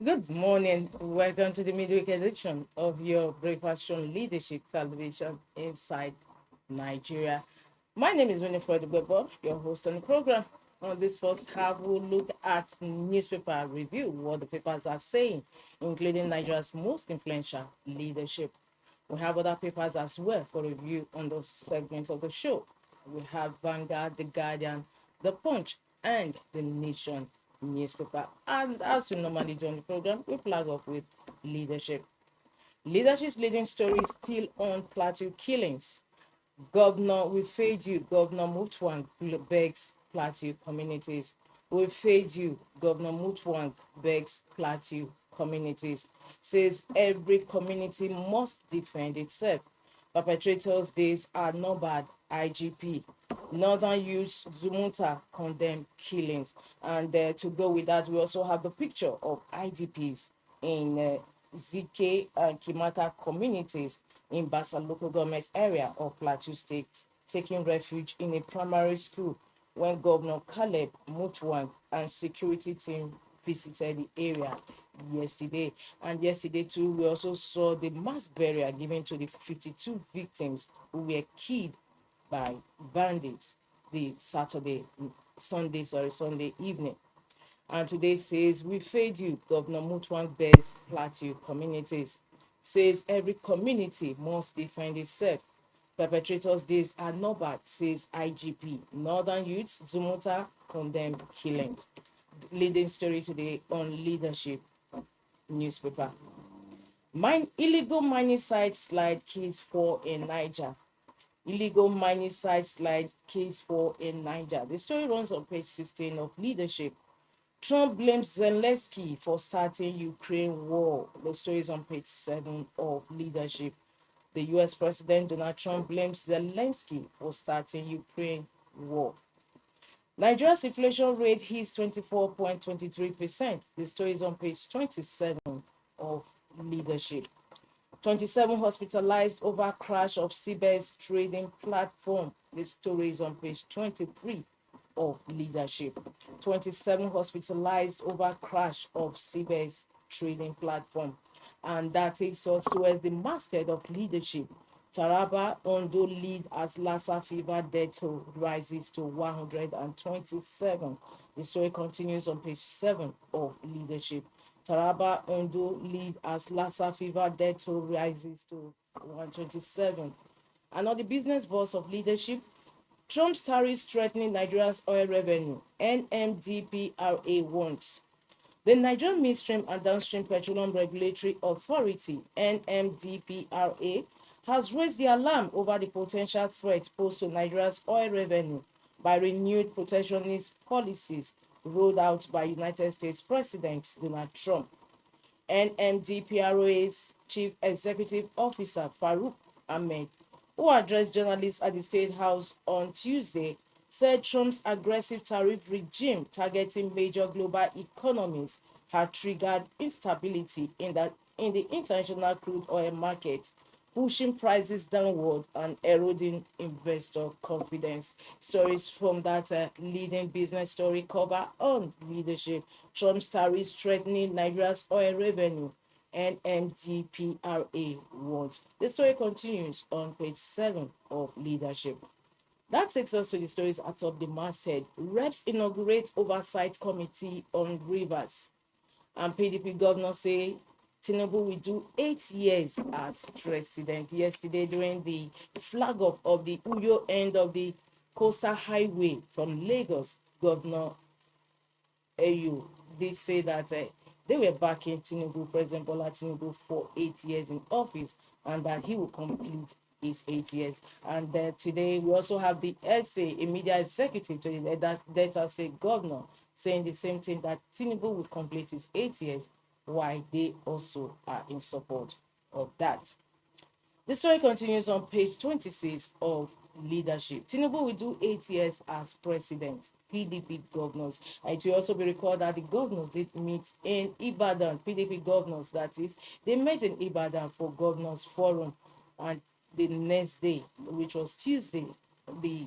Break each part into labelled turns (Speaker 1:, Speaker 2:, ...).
Speaker 1: Good morning. Welcome to the midweek edition of your Breakfast Show Leadership Television Inside Nigeria. My name is Winifred Bebo, your host on the program. On this first half, we'll look at newspaper review, what the papers are saying, including Nigeria's most influential leadership. We have other papers as well for review on those segments of the show. We have Vanguard, The Guardian, The Punch, and The Nation newspaper. And as we normally do on the program, we flag off with leadership. Leadership's leading story is still on Plateau killings. Governor, we fade you. Governor Mutfwang begs Plateau communities. We fade you. Governor Mutfwang begs Plateau communities. Says every community must defend itself. Perpetrators' days are numbered. IGP. Northern Youth Zumunta condemn killings. And to go with that, we also have the picture of IDPs in ZK and Kimata communities in Basa local government area of Plateau State, taking refuge in a primary school when Governor Caleb Mutwang and security team visited the area yesterday. And yesterday too, we also saw the mass burial given to the 52 victims who were killed by bandits the Sunday evening. And today says, we fade you, Governor Mutwang bears Plateau communities. Says every community must defend itself. Perpetrators' days are numbered, says IGP. Northern Youths, Zumuta condemn killings. Leading story today on leadership newspaper. Illegal mining site slide case 4 in Niger. Illegal mining site slide case 4 in Niger. The story runs on page 16 of leadership. Trump blames Zelensky for starting Ukraine war. The story is on page 7 of leadership. The US President Donald Trump blames Zelensky for starting Ukraine war. Nigeria's inflation rate hits 24.23%. The story is on page 27 of leadership. 27 hospitalized over crash of CBS trading platform. The story is on page 23 of leadership. 27 hospitalized over crash of CBS trading platform. And that takes us towards the masthead of leadership. Taraba Ondo lead as Lassa fever death toll rises to 127. The story continues on page 7 of leadership. Taraba Ondo lead as Lassa fever death toll rises to 127. And on the business boss of leadership, Trump's tariffs threatening Nigeria's oil revenue. NMDPRA wants. The Nigerian Midstream and Downstream Petroleum Regulatory Authority, NMDPRA, has raised the alarm over the potential threat posed to Nigeria's oil revenue by renewed protectionist policies rolled out by United States President Donald Trump. NMDPRA's Chief Executive Officer Farouk Ahmed, who addressed journalists at the State House on Tuesday, said Trump's aggressive tariff regime targeting major global economies had triggered instability in the international crude oil market, pushing prices downward and eroding investor confidence. Stories from that leading business story cover on leadership. Trump's tariffs threatening Nigeria's oil revenue. NMDPRA warns. The story continues on page 7 of leadership. That takes us to the stories atop the masthead. Reps inaugurate oversight committee on rivers. And PDP governors say Tinubu will do 8 years as president. Yesterday, during the flag up of the Uyo end of the coastal highway from Lagos, Governor AU did say that they were backing Tinubu, President Bola Tinubu, for 8 years in office, and that he will complete his 8 years. And today we also have the essay, a media executive to the Delta State governor, saying the same thing, that Tinubu will complete his 8 years, while they also are in support of that. The story continues on page 26 of leadership. Tinubu will do 8 years as president. PDP governors. It will also be recalled that the governors did meet in Ibadan. PDP governors, that is, they met in Ibadan for governors forum. And the next day, which was Tuesday, the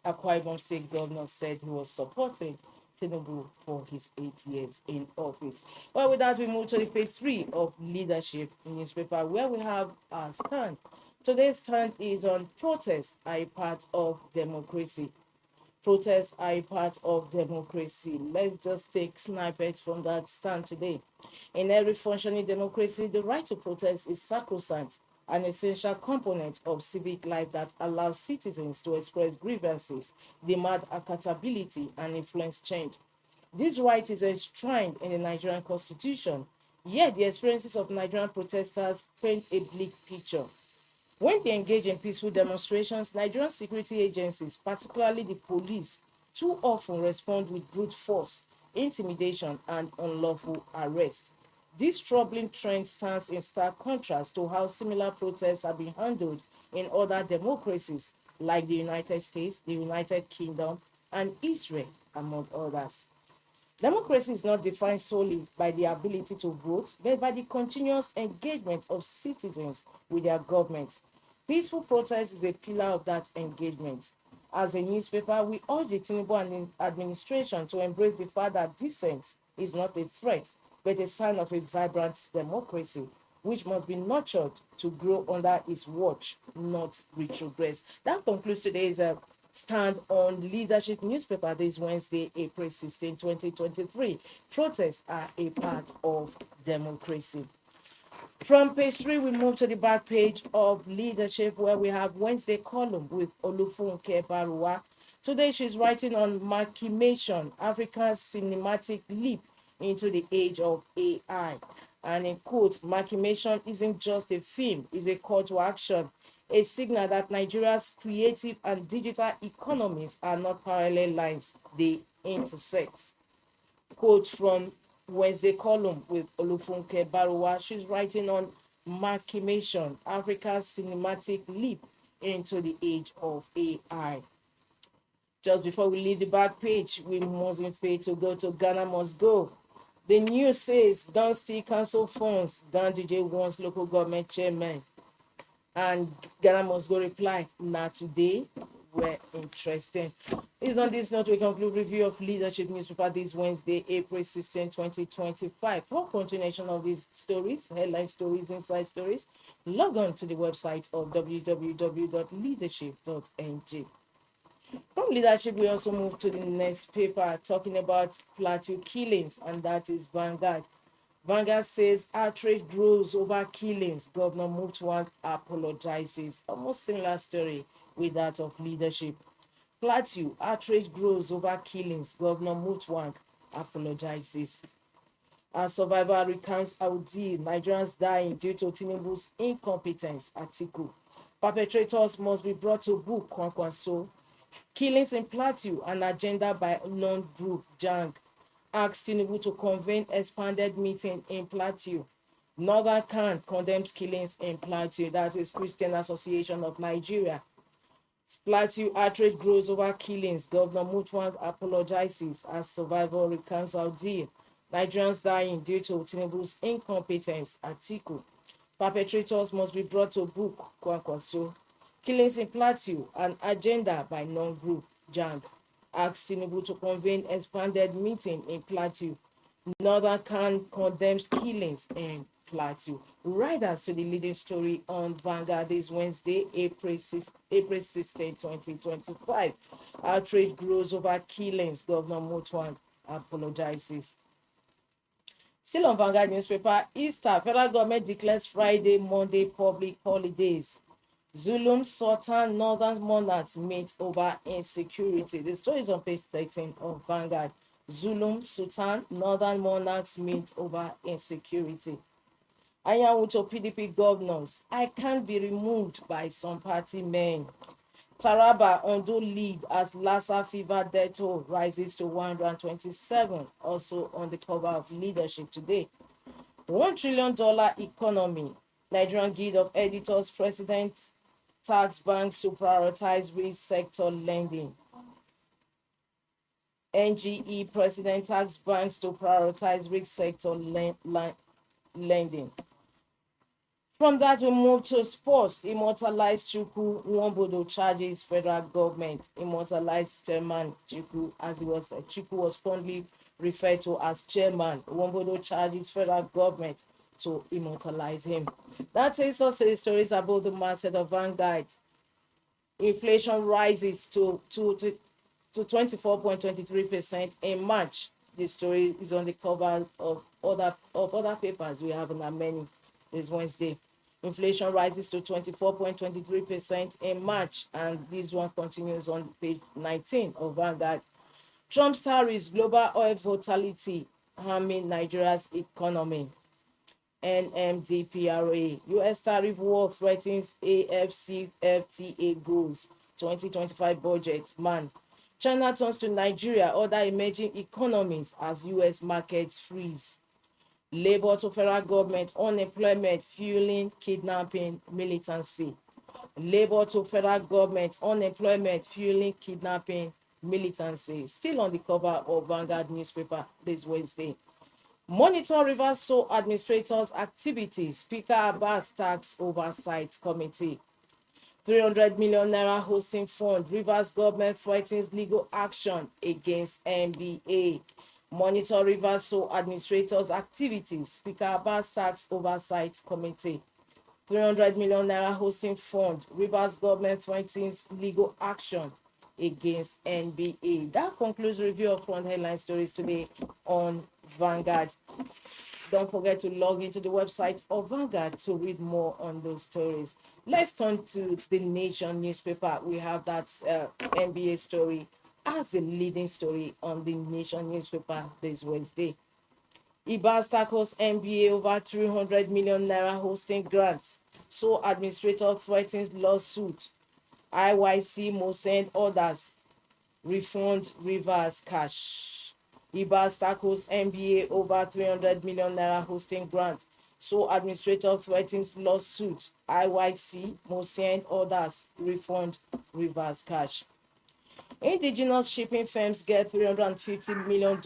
Speaker 1: Akwa Ibom State governor said he was supporting Tinubu for his 8 years in office. Well, with that, we move to the page 3 of Leadership newspaper, where we have our stand. Today's stand is on protests are a part of democracy. Protests are a part of democracy. Let's just take snippets from that stand today. In every functioning democracy, the right to protest is sacrosanct, an essential component of civic life that allows citizens to express grievances, demand accountability, and influence change. This right is enshrined in the Nigerian constitution, yet the experiences of Nigerian protesters paint a bleak picture. When they engage in peaceful demonstrations, Nigerian security agencies, particularly the police, too often respond with brute force, intimidation, and unlawful arrest. This troubling trend stands in stark contrast to how similar protests have been handled in other democracies like the United States, the United Kingdom, and Israel, among others. Democracy is not defined solely by the ability to vote, but by the continuous engagement of citizens with their government. Peaceful protest is a pillar of that engagement. As a newspaper, we urge the Tinubu administration to embrace the fact that dissent is not a threat, but a sign of a vibrant democracy, which must be nurtured to grow under its watch, not retrogress. That concludes today's stand on Leadership newspaper this Wednesday, April 16, 2023. Protests are a part of democracy. From page 3, we move to the back page of Leadership, where we have Wednesday column with Olufunke Baruwa. Today, she's writing on Machination, Africa's cinematic leap into the age of AI. And in quotes, Machination isn't just a film, it's a call to action, a signal that Nigeria's creative and digital economies are not parallel lines, they intersect. Quote from Wednesday column with Olufunke Baruwa. She's writing on Machination, Africa's cinematic leap into the age of AI. Just before we leave the back page, we mustn't fail to go to Ghana Must Go. The news says, don't still cancel funds. Ganduje wants local government chairman. And Ghana Must Go reply, not today. We're interesting. It's on this note we conclude review of Leadership newspaper this Wednesday, April 16, 2025. For continuation of these stories, headline stories, inside stories, log on to the website of www.leadership.ng. From Leadership, we also move to the next paper talking about Plateau killings, and that is Vanguard. Vanguard says outrage grows over killings. Governor Mutfwang apologizes. Almost similar story with that of Leadership. Plateau, outrage grows over killings. Governor Mutfwang apologizes. As survivor recounts ordeal, Nigerians dying due to Tinubu's incompetence. Article. Perpetrators must be brought to book. Kwankwaso. Killings in Plateau, an agenda by non-group Jang. Asks Tinubu to convene expanded meeting in Plateau. Northern Can condemns killings in Plateau. That is Christian Association of Nigeria. Plateau outrage grows over killings. Governor Mutfwang apologizes as survivor recounts ordeal. Nigerians dying due to Tinubu's incompetence. Article. Perpetrators must be brought to book. Kwankwaso. Killings in Plateau, an agenda by non-group Jang. Asks Tinubu to convene expanded meeting in Plateau. Northern Can condemns killings in Plateau. Riders to the leading story on Vanguard this Wednesday, April 16, 2025. Outrage grows over killings. Governor Mutfwang apologizes. Still on Vanguard newspaper, Easter, federal government declares Friday, Monday public holidays. Zulum, Sultan, Northern monarchs meet over insecurity. The story is on page 13 of Vanguard. Zulum, Sultan, Northern monarchs meet over insecurity. Ayawuto PDP governors, I can't be removed by some party men. Taraba, Ondo lead as Lassa fever death toll rises to 127. Also on the cover of Leadership today. $1 trillion economy. Nigerian Guild of Editors President tax banks to prioritize risk sector lending. NGE President tax banks to prioritize risk sector lending. From that, we move to sports. Immortalized Chukwu Nwombodo charges federal government. Immortalized chairman Chukwu, as he was Chukwu was fondly referred to as chairman. Nwombodo charges federal government to immortalize him. That takes us to the stories about the masthead of Vanguard. Inflation rises to 24.23% in March. The story is on the cover of other papers we have in our menu this Wednesday. Inflation rises to 24.23% in March, and this one continues on page 19 of Vanguard. Trump's tariffs, global oil volatility harming Nigeria's economy. NMDPRA. US tariff war threatens AFCFTA goals. 2025 budget. Man. China turns to Nigeria, other emerging economies as US markets freeze. Labour to federal government, unemployment fueling kidnapping, militancy. Labour to federal government, unemployment fueling kidnapping, militancy. Still on the cover of Vanguard newspaper this Wednesday. Monitor Rivers Soul administrators' activities. Speaker Abbas tax oversight committee. 300 million naira hosting fund. Rivers government threatens legal action against NBA. Monitor Rivers Soul administrators' activities. Speaker Abbas tax oversight committee. 300 million naira hosting fund. Rivers government threatens legal action against NBA. That concludes review of front headline stories today on Vanguard. Don't forget to log into the website of Vanguard to read more on those stories. Let's turn to the Nation newspaper. We have that NBA story as the leading story on the Nation newspaper this Wednesday. Ibas tackles NBA over 300 million naira hosting grants. So administrator threatens lawsuit. IYC must send orders. Refund Rivers cash. Ibas tackles NBA over 300 million naira hosting grant. So administrator threatens lawsuit. IYC must send orders. Refund Rivers cash. Indigenous shipping firms get $350 million.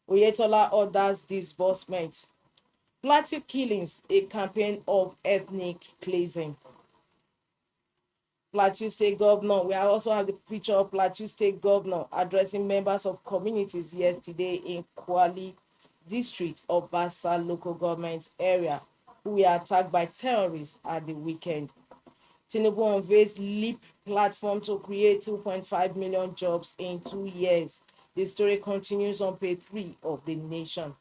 Speaker 1: Oyetola orders disbursement. Plateau killings, a campaign of ethnic cleansing. Plateau State Governor, we also have the picture of Plateau State Governor addressing members of communities yesterday in Kwali district of Bassa local government area who were attacked by terrorists at the weekend. Tinubu unveils LEAP platform to create 2.5 million jobs in 2 years. The story continues on page 3 of the Nation.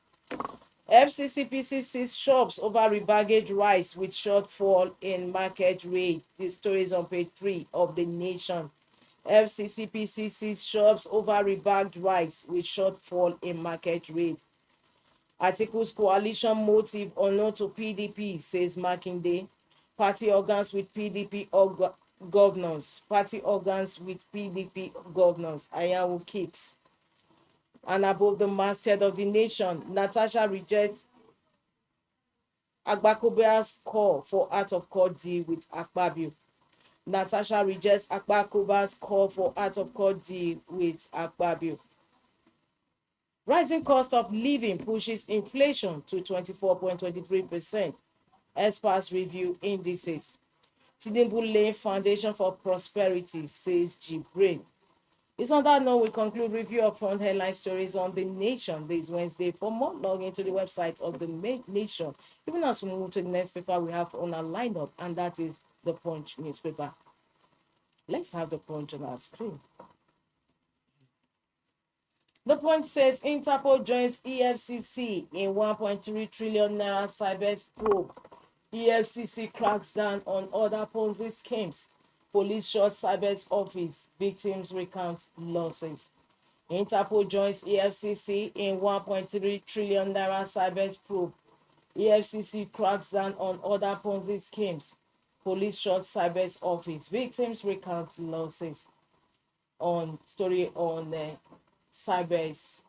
Speaker 1: FCCPC sees shops over rebagged rice with shortfall in market rate. The story is on page 3 of the Nation. FCCPC sees shops over rebagged rice with shortfall in market rate. Articles coalition motive unknown to PDP, says Makinde. Party organs with PDP governors. Party organs with PDP governors. Ayawu kicks. And above the masthead of the Nation, Natasha rejects Agbakobia's call for out of court deal with Akpabio. Natasha rejects Agbakobia's call for out of court deal with Akpabio. Rising cost of living pushes inflation to 24.23%. Experts review indices. Tinubu laying foundation for prosperity, says Jibrin. It's on that note we conclude review of front headline stories on the Nation this Wednesday. For more, log into the website of the Nation. Even as we move to the next paper we have on our lineup, and that is the Punch newspaper. Let's have the Punch on our screen. The Punch says Interpol joins EFCC in 1.3 trillion naira cyber probe. EFCC cracks down on other Ponzi schemes. Police shot cyber's office. Victims recount losses. Interpol joins EFCC in 1.3 trillion naira cyber probe. EFCC cracks down on other Ponzi schemes. Police shot cyber's office. Victims recount losses. On story on cyber's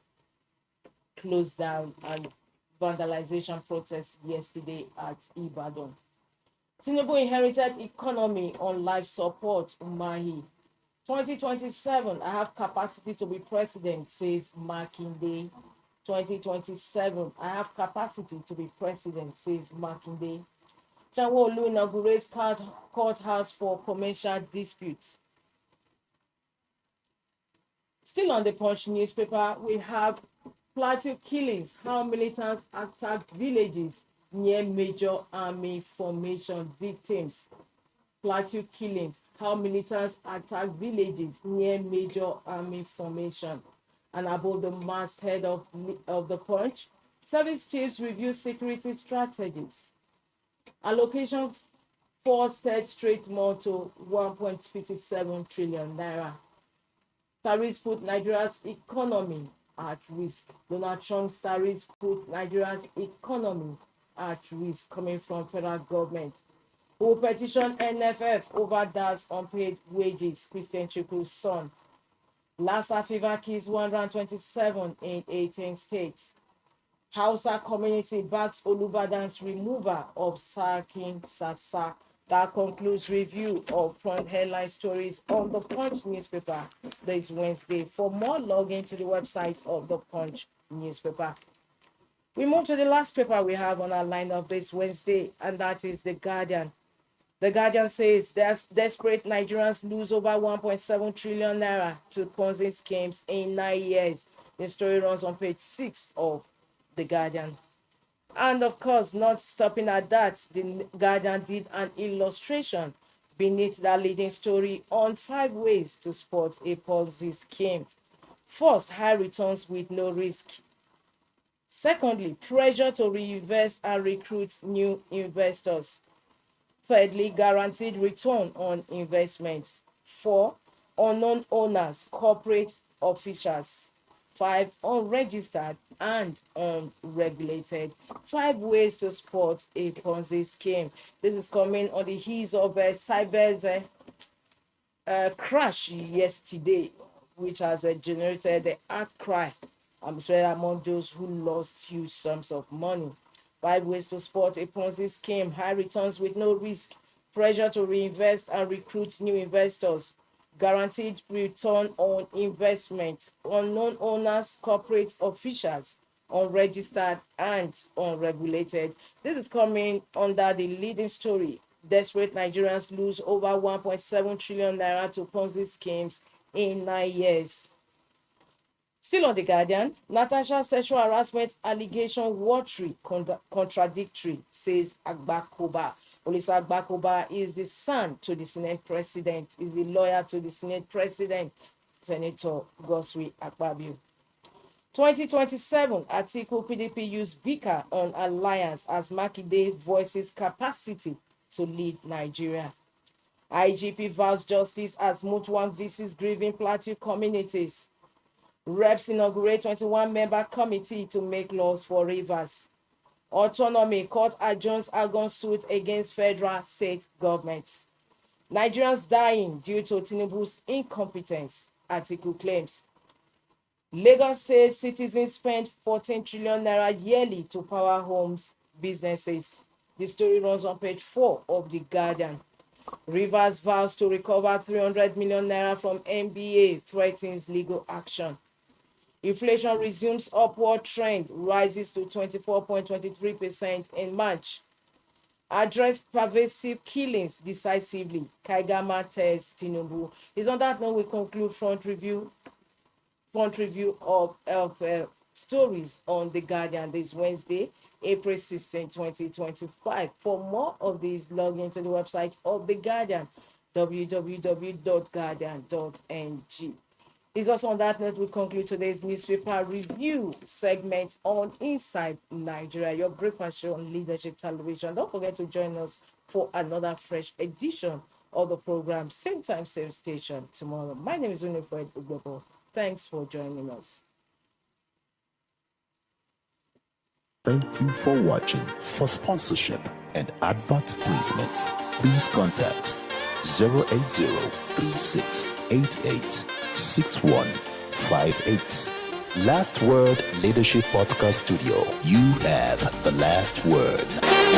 Speaker 1: closed down and vandalization protests yesterday at Ibadan. Tinubu inherited economy on life support, Umahi. 2027, I have capacity to be president, says Makinde. 2027, I have capacity to be president, says Makinde. Sanwo-Olu inaugurates courthouse for commercial disputes. Still on the Punch newspaper, we have Plateau killings, how militants attacked villages near major army formation victims. Plateau killings, how militants attacked villages near major army formation. And above the masthead of the Punch, service chiefs review security strategies. Allocation for third straight more to 1.57 trillion naira. Tariffs put Nigeria's economy at risk. Donald Trump's tariffs put Nigeria's economy at risk, coming from federal government. Who will petition NFF over DA's unpaid wages? Christian Chukwu's son. Lassa fever kills 127 in 18 states. Hausa community backs Olubadan's removal of Sarkin Sasa. That concludes review of front headline stories on the Punch newspaper this Wednesday. For more, log into the website of the Punch newspaper. We move to the last paper we have on our lineup this Wednesday, and that is The Guardian. The Guardian says desperate Nigerians lose over 1.7 trillion naira to Ponzi schemes in 9 years. The story runs on page 6 of The Guardian. And of course, not stopping at that, The Guardian did an illustration beneath that leading story on 5 ways to spot a Ponzi scheme. First, high returns with no risk. Secondly, pressure to reinvest and recruit new investors. Thirdly, guaranteed return on investment. 4, unknown owners, corporate officials. 5, unregistered and unregulated. 5 ways to spot a Ponzi scheme. This is coming on the heels of Cyber's crash yesterday, which has generated the outcry, among those who lost huge sums of money. 5 ways to spot a Ponzi scheme: high returns with no risk, pressure to reinvest and recruit new investors, guaranteed return on investment, unknown owners, corporate officials, unregistered and unregulated. This is coming under the leading story: desperate Nigerians lose over 1.7 trillion naira to Ponzi schemes in 9 years. Still on The Guardian, Natasha's sexual harassment allegation watery, contradictory, says Agbakoba. Olisa Agbakoba is the son to the Senate President, is the lawyer to the Senate President, Senator Goswi Akpabio. 2027, Atiku PDP use Bika on alliance as Makinde voices capacity to lead Nigeria. IGP vows justice as Mutfwang visits grieving Plateau communities. Reps inaugurate 21-member committee to make laws for rivers. Autonomy, court adjourns Agon suit against federal state governments. Nigerians dying due to Tinubu's incompetence, Atiku claims. Lagos says citizens spend 14 trillion naira yearly to power homes, businesses. The story runs on page 4 of The Guardian. Rivers vows to recover 300 million naira from NBA, threatens legal action. Inflation resumes upward trend, rises to 24.23% in March. Address pervasive killings decisively, Kaigama tells Tinubu. It's on that note we conclude front review of stories on The Guardian this Wednesday, April 16, 2025. For more of these, log into the website of The Guardian, www.guardian.ng. It's also on that note we conclude today's newspaper review segment on Inside Nigeria, your breakfast show on Leadership Television. Don't forget to join us for another fresh edition of the program, same time, same station tomorrow. My name is Winifred Ugbebo. Thanks for joining us.
Speaker 2: Thank you for watching. For sponsorship and advert placements, please contact 080-3688-6158. Last Word Leadership Podcast Studio. You have the last word.